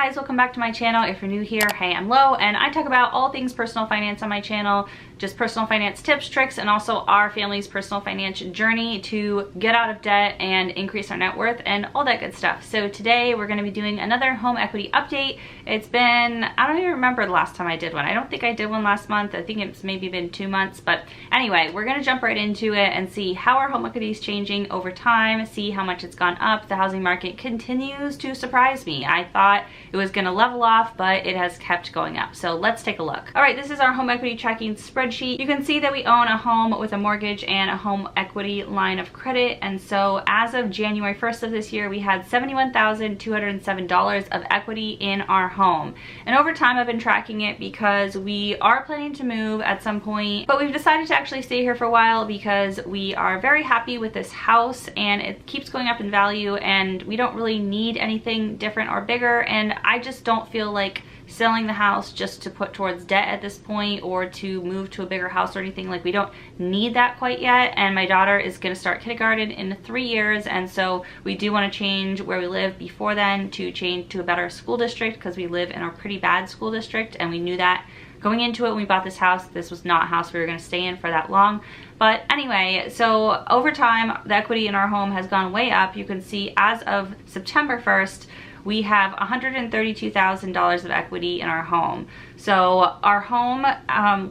guys, welcome back to my channel. If you're new here, hey, I'm Lo, and I talk about all things personal finance on my channel, just personal finance tips, tricks, and also our family's personal financial journey to get out of debt and increase our net worth and all that good stuff. So today we're going to be doing another home equity update. It's been, I don't even remember the last time I did one. I don't think I did one last month. I think it's maybe been 2 months, but anyway, we're going to jump right into it and see how our home equity is changing over time, see how much it's gone up. The housing market continues to surprise me. I thought it was going to level off, but it has kept going up. So let's take a look. All right, this is our home equity tracking spreadsheet. You can see that we own a home with a mortgage and a home equity line of credit. And so as of January 1st of this year, we had $71,207 of equity in our home. And over time, I've been tracking it because we are planning to move at some point, but we've decided to actually stay here for a while because we are very happy with this house and it keeps going up in value and we don't really need anything different or bigger. And I just don't feel like selling the house just to put towards debt at this point or to move to a bigger house or anything. Like, we don't need that quite yet, and my daughter is going to start kindergarten in 3 years, and so we do want to change where we live before then to change to a better school district because we live in a pretty bad school district, and we knew that going into it when we bought this house. This was not a house we were going to stay in for that long. But anyway, so over time, the equity in our home has gone way up. You can see as of September 1st, we have $132,000 of equity in our home. So our home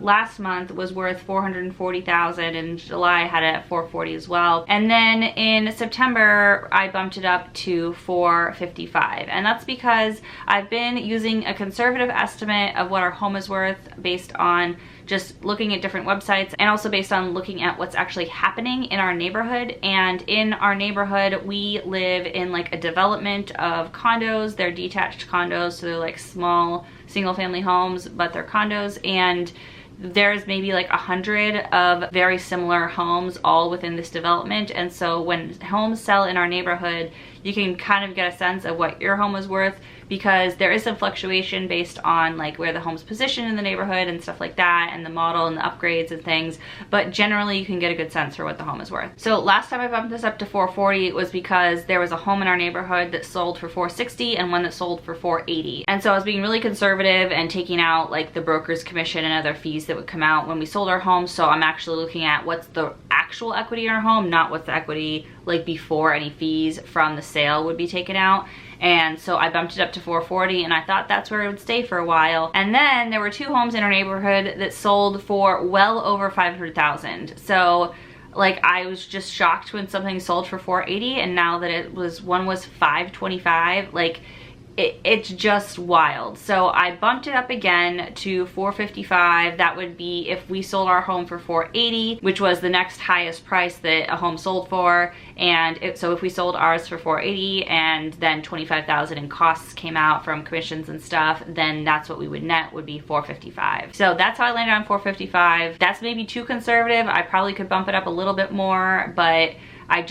last month was worth $440,000. In July I had it at $440,000 as well. And then in September I bumped it up to $455,000. And that's because I've been using a conservative estimate of what our home is worth based on just looking at different websites and also based on looking at what's actually happening in our neighborhood. And in our neighborhood, we live in like a development of condos. They're detached condos, so they're like small single family homes, but they're condos. And there's maybe like 100 of very similar homes all within this development. And so when homes sell in our neighborhood, you can kind of get a sense of what your home is worth, because there is some fluctuation based on like where the home's positioned in the neighborhood and stuff like that, and the model and the upgrades and things, but generally you can get a good sense for what the home is worth. So last time I bumped this up to $440,000 was because there was a home in our neighborhood that sold for $460,000 and one that sold for $480,000. And so I was being really conservative and taking out like the broker's commission and other fees that would come out when we sold our home. So I'm actually looking at what's the actual equity in our home, not what's the equity like before any fees from the sale would be taken out. And so I bumped it up to $440,000, and I thought that's where it would stay for a while. And then there were 2 homes in our neighborhood that sold for well over $500,000. So like, I was just shocked when something sold for $480,000, and now that one was $525,000, like it's just wild. So I bumped it up again to $455,000. That would be if we sold our home for $480,000, which was the next highest price that a home sold for. And so if we sold ours for $480,000 and then $25,000 in costs came out from commissions and stuff, then that's what we would net, would be $455,000. So that's how I landed on $455,000. That's maybe too conservative. I probably could bump it up a little bit more, but I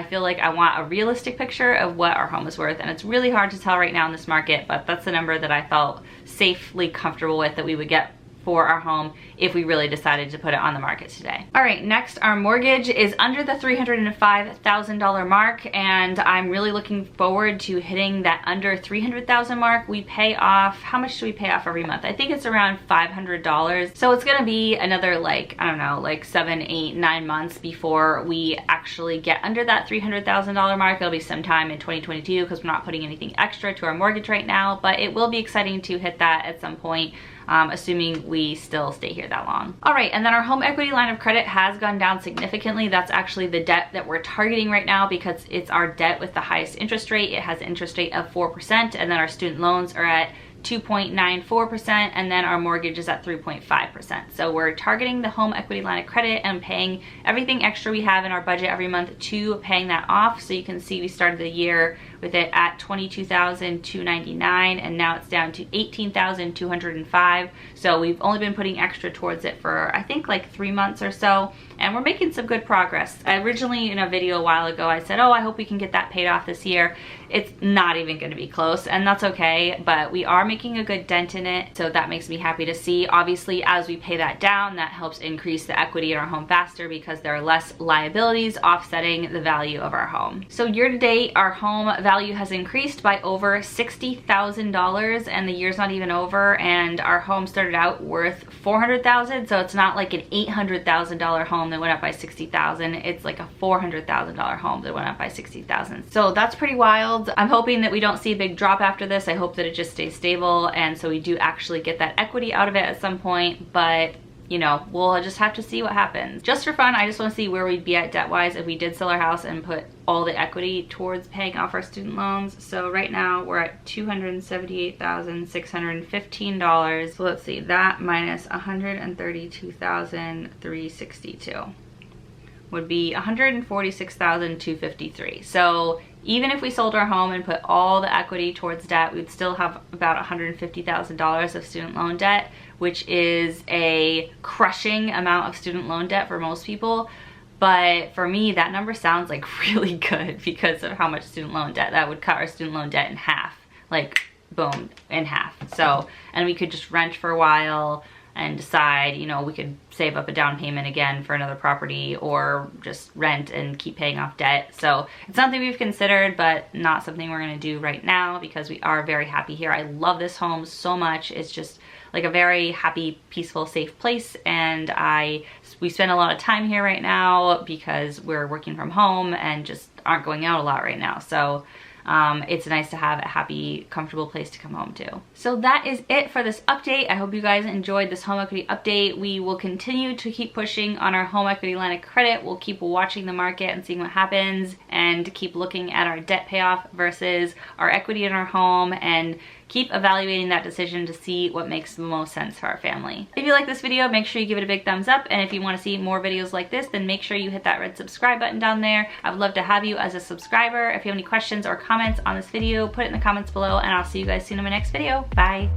feel like I want a realistic picture of what our home is worth, and it's really hard to tell right now in this market, but that's the number that I felt safely comfortable with that we would get for our home if we really decided to put it on the market today. All right, next, our mortgage is under the $305,000 mark, and I'm really looking forward to hitting that under $300,000 mark. We pay off, how much do we pay off every month? I think it's around $500. So it's gonna be another like, I don't know, like 7, 8, 9 months before we actually get under that $300,000 mark. It'll be sometime in 2022 because we're not putting anything extra to our mortgage right now, but it will be exciting to hit that at some point. Assuming we still stay here that long. All right, and then our home equity line of credit has gone down significantly. That's actually the debt that we're targeting right now because it's our debt with the highest interest rate. It has an interest rate of 4%, and then our student loans are at 2.94%, and then our mortgage is at 3.5%. So we're targeting the home equity line of credit and paying everything extra we have in our budget every month to paying that off. So you can see we started the year with it at $22,299, and now it's down to $18,205. So we've only been putting extra towards it for I think like 3 months or so, and we're making some good progress. Originally in a video a while ago I said, oh, I hope we can get that paid off this year. It's not even going to be close, and that's okay, but we are making a good dent in it, so that makes me happy to see. Obviously, as we pay that down, that helps increase the equity in our home faster because there are less liabilities offsetting the value of our home. So year to date, our home value value has increased by over $60,000 and the year's not even over, and our home started out worth $400,000, so it's not like an $800,000 home that went up by $60,000. It's like a $400,000 home that went up by $60,000. So that's pretty wild. I'm hoping that we don't see a big drop after this. I hope that it just stays stable, and so we do actually get that equity out of it at some point, but you know, we'll just have to see what happens. Just for fun, I just want to see where we'd be at debt-wise if we did sell our house and put all the equity towards paying off our student loans. So right now we're at $278,615. So let's see, that minus $132,362 would be $146,253. So even if we sold our home and put all the equity towards debt, we'd still have about $150,000 of student loan debt, which is a crushing amount of student loan debt for most people. But for me, that number sounds like really good because of how much student loan debt. That would cut our student loan debt in half, like boom, in half. So, and we could just rent for a while and decide, you know, we could save up a down payment again for another property or just rent and keep paying off debt. So it's something we've considered, but not something we're gonna do right now because we are very happy here. I love this home so much. It's just like a very happy, peaceful, safe place, and we spend a lot of time here right now because we're working from home and just aren't going out a lot right now. So it's nice to have a happy, comfortable place to come home to. So that is it for this update. I hope you guys enjoyed this home equity update. We will continue to keep pushing on our home equity line of credit. We'll keep watching the market and seeing what happens and keep looking at our debt payoff versus our equity in our home and keep evaluating that decision to see what makes the most sense for our family. If you like this video, make sure you give it a big thumbs up, and if you want to see more videos like this, then make sure you hit that red subscribe button down there. I would love to have you as a subscriber. If you have any questions or comments on this video, put it in the comments below, and I'll see you guys soon in my next video. Bye!